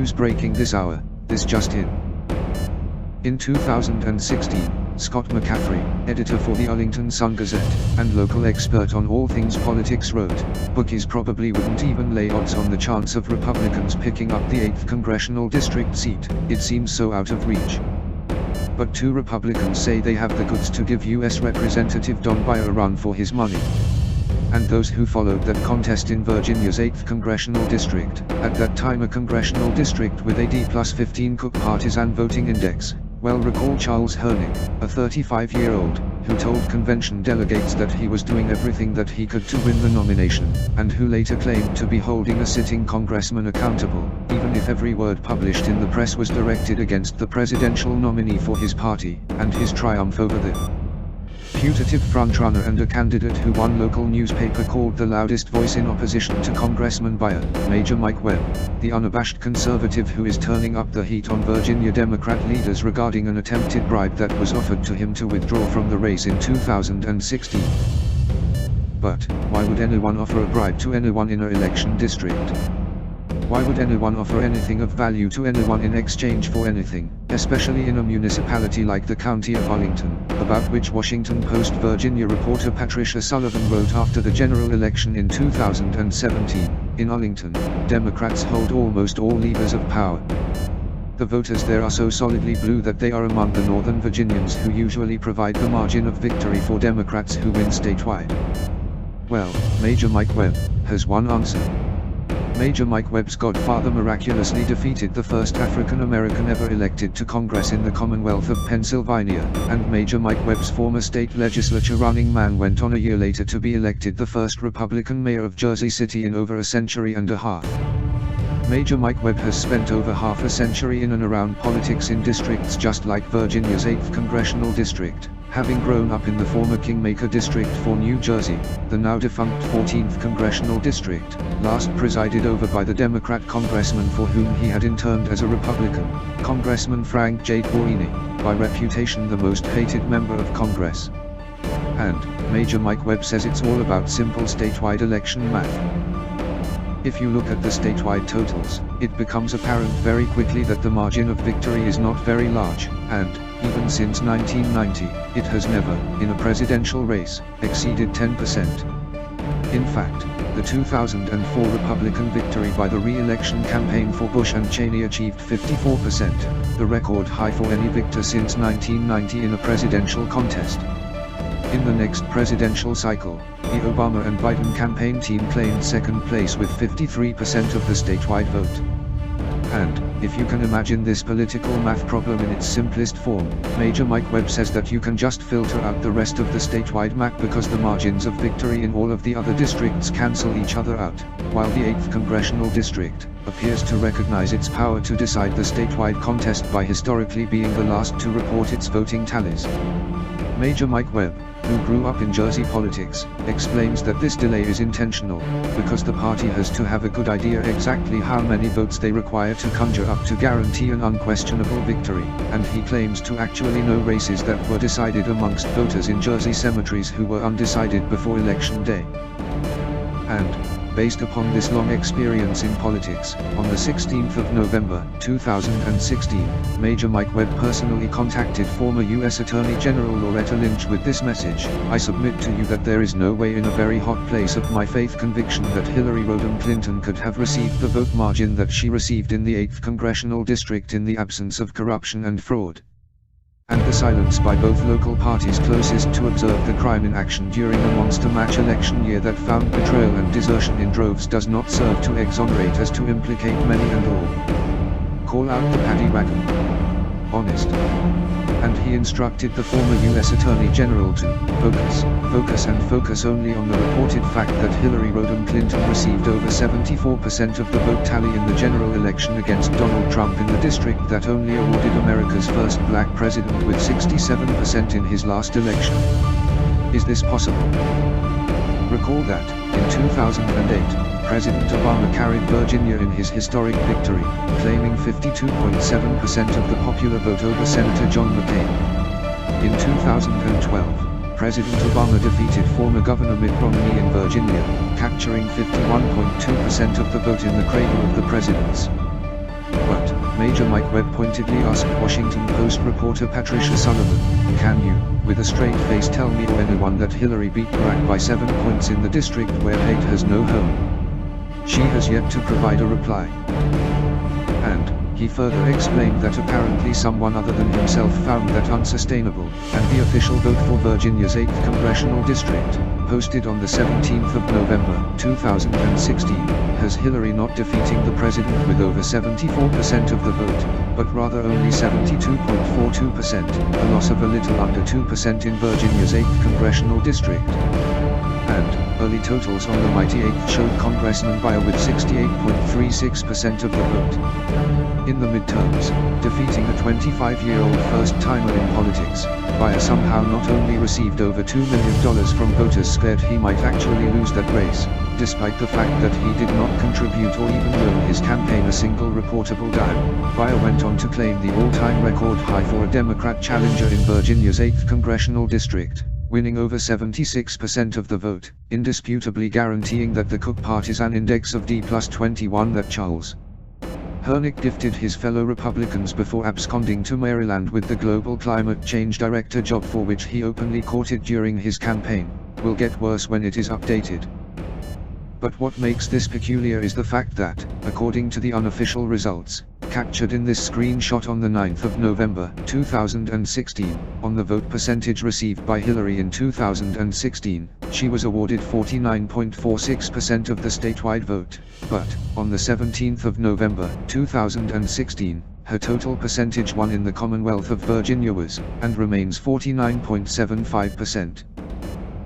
News breaking this hour, this just in. In 2016, Scott McCaffrey, editor for the Arlington Sun-Gazette, and local expert on all things politics wrote, bookies probably wouldn't even lay odds on the chance of Republicans picking up the 8th congressional district seat, it seems so out of reach. But two Republicans say they have the goods to give U.S. Representative Don Beyer a run for his money. And those who followed that contest in Virginia's 8th congressional district, at that time a congressional district with a D+15 Cook partisan voting index, well recall Charles Hernick, a 35-year-old, who told convention delegates that he was doing everything that he could to win the nomination, and who later claimed to be holding a sitting congressman accountable, even if every word published in the press was directed against the presidential nominee for his party, and his triumph over the putative frontrunner and a candidate who one local newspaper called the loudest voice in opposition to Congressman Beyer, Major Mike Webb, the unabashed conservative who is turning up the heat on Virginia Democrat leaders regarding an attempted bribe that was offered to him to withdraw from the race in 2016. But, why would anyone offer a bribe to anyone in an election district? Why would anyone offer anything of value to anyone in exchange for anything, especially in a municipality like the county of Arlington, about which Washington Post Virginia reporter Patricia Sullivan wrote after the general election in 2017, in Arlington, Democrats hold almost all levers of power. The voters there are so solidly blue that they are among the Northern Virginians who usually provide the margin of victory for Democrats who win statewide. Well, Major Mike Webb has one answer. Major Mike Webb's godfather miraculously defeated the first African American ever elected to Congress in the Commonwealth of Pennsylvania, and Major Mike Webb's former state legislature running man went on a year later to be elected the first Republican mayor of Jersey City in over a century and a half. Major Mike Webb has spent over half a century in and around politics in districts just like Virginia's 8th congressional district, having grown up in the former Kingmaker district for New Jersey, the now defunct 14th congressional district, last presided over by the Democrat congressman for whom he had interned as a Republican, Congressman Frank J. Guarini, by reputation the most hated member of Congress. And, Major Mike Webb says it's all about simple statewide election math. If you look at the statewide totals, it becomes apparent very quickly that the margin of victory is not very large, and, even since 1990, it has never, in a presidential race, exceeded 10%. In fact, the 2004 Republican victory by the re-election campaign for Bush and Cheney achieved 54%, the record high for any victor since 1990 in a presidential contest. In the next presidential cycle, the Obama and Biden campaign team claimed second place with 53% of the statewide vote. And, if you can imagine this political math problem in its simplest form, Major Mike Webb says that you can just filter out the rest of the statewide map because the margins of victory in all of the other districts cancel each other out, while the 8th congressional district appears to recognize its power to decide the statewide contest by historically being the last to report its voting tallies. Major Mike Webb, who grew up in Jersey politics, explains that this delay is intentional, because the party has to have a good idea exactly how many votes they require to conjure up to guarantee an unquestionable victory, and he claims to actually know races that were decided amongst voters in Jersey cemeteries who were undecided before Election Day. And, based upon this long experience in politics, on the 16th of November, 2016, Major Mike Webb personally contacted former U.S. Attorney General Loretta Lynch with this message: "I submit to you that there is no way in a very hot place of my faith conviction that Hillary Rodham Clinton could have received the vote margin that she received in the 8th congressional district in the absence of corruption and fraud." And the silence by both local parties closest to observe the crime in action during a monster match election year that found betrayal and desertion in droves does not serve to exonerate as to implicate many and all. Call out the paddy wagon. Honest. And he instructed the former U.S. Attorney General to focus only on the reported fact that Hillary Rodham Clinton received over 74% of the vote tally in the general election against Donald Trump in the district that only awarded America's first black president with 67% in his last election. Is this possible? Recall that, in 2008, President Obama carried Virginia in his historic victory, claiming 52.7% of the popular vote over Senator John McCain. In 2012, President Obama defeated former Governor Mitt Romney in Virginia, capturing 51.2% of the vote in the cradle of the presidents. But, Major Mike Webb pointedly asked Washington Post reporter Patricia Sullivan, "Can you, with a straight face, tell me or anyone that Hillary beat Barack by 7 points in the district where hate has no home?" She has yet to provide a reply. And, he further explained that apparently someone other than himself found that unsustainable, and the official vote for Virginia's 8th congressional district, posted on the 17th of November, 2016, has Hillary not defeating the president with over 74% of the vote, but rather only 72.42%, a loss of a little under 2% in Virginia's 8th congressional district. And, early totals on the mighty 8th showed Congressman Beyer with 68.36% of the vote. In the midterms, defeating a 25-year-old first-timer in politics, Beyer somehow not only received over $2 million from voters scared he might actually lose that race, despite the fact that he did not contribute or even loan his campaign a single reportable dime. Beyer went on to claim the all-time record high for a Democrat challenger in Virginia's 8th congressional district, winning over 76% of the vote, indisputably guaranteeing that the Cook partisan index of D+21 that Charles Hernick gifted his fellow Republicans before absconding to Maryland with the Global Climate Change Director job for which he openly courted during his campaign, will get worse when it is updated. But what makes this peculiar is the fact that, according to the unofficial results, captured in this screenshot on the 9th of November, 2016, on the vote percentage received by Hillary in 2016, she was awarded 49.46% of the statewide vote, but, on the 17th of November, 2016, her total percentage won in the Commonwealth of Virginia was, and remains 49.75%.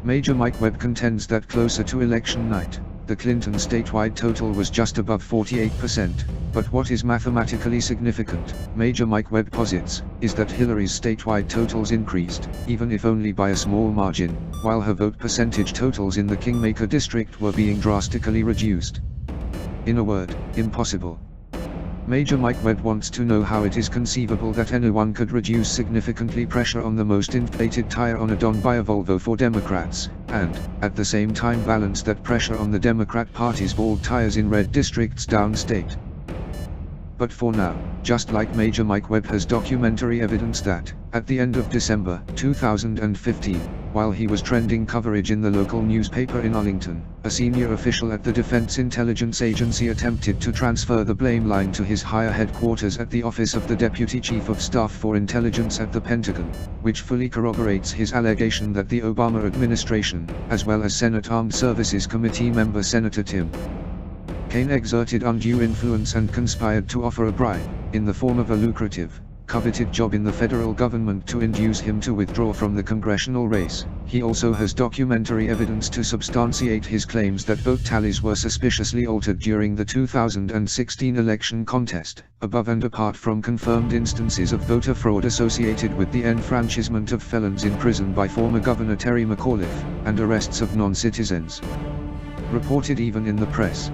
Major Mike Webb contends that closer to election night, the Clinton statewide total was just above 48%, but what is mathematically significant, Major Mike Webb posits, is that Hillary's statewide totals increased, even if only by a small margin, while her vote percentage totals in the Kingmaker district were being drastically reduced. In a word, impossible. Major Mike Webb wants to know how it is conceivable that anyone could reduce significantly pressure on the most inflated tire on a Don Beyer Volvo for Democrats, and, at the same time balance that pressure on the Democrat Party's bald tires in red districts downstate. But for now, just like Major Mike Webb has documentary evidence that, at the end of December 2015, while he was trending coverage in the local newspaper in Arlington, a senior official at the Defense Intelligence Agency attempted to transfer the blame line to his higher headquarters at the Office of the Deputy Chief of Staff for Intelligence at the Pentagon, which fully corroborates his allegation that the Obama administration, as well as Senate Armed Services Committee member Senator Tim Kaine, exerted undue influence and conspired to offer a bribe, in the form of a lucrative, coveted job in the federal government to induce him to withdraw from the congressional race. He also has documentary evidence to substantiate his claims that vote tallies were suspiciously altered during the 2016 election contest, above and apart from confirmed instances of voter fraud associated with the enfranchisement of felons in prison by former Governor Terry McAuliffe, and arrests of non-citizens. Reported even in the press.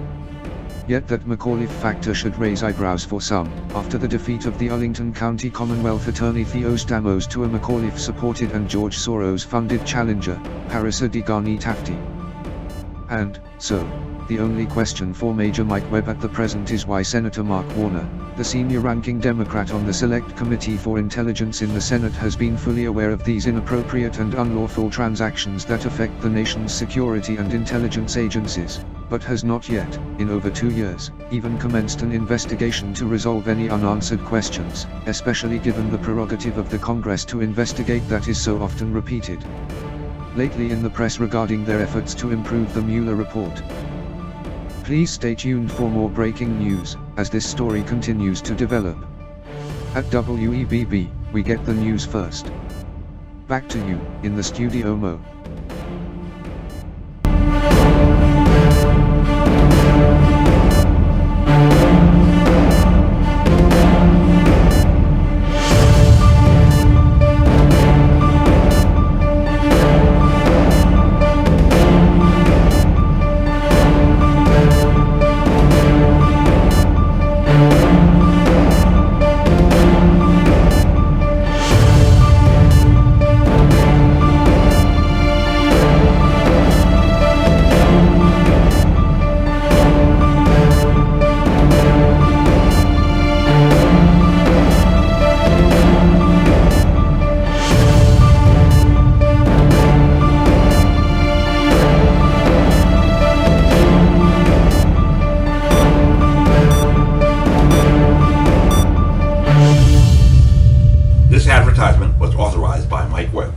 Yet that McAuliffe factor should raise eyebrows for some, after the defeat of the Arlington County Commonwealth Attorney Theo Stamos to a McAuliffe-supported and George Soros-funded challenger, Parisa Degani-Tafti. And, so, the only question for Major Mike Webb at the present is why Senator Mark Warner, the senior-ranking Democrat on the Select Committee for Intelligence in the Senate, has been fully aware of these inappropriate and unlawful transactions that affect the nation's security and intelligence agencies, but has not yet, in over 2 years, even commenced an investigation to resolve any unanswered questions, especially given the prerogative of the Congress to investigate that is so often repeated lately in the press regarding their efforts to improve the Mueller report. Please stay tuned for more breaking news, as this story continues to develop. At WEBB, we get the news first. Back to you, in the studio, Mo. This advertisement was authorized by Mike Webb.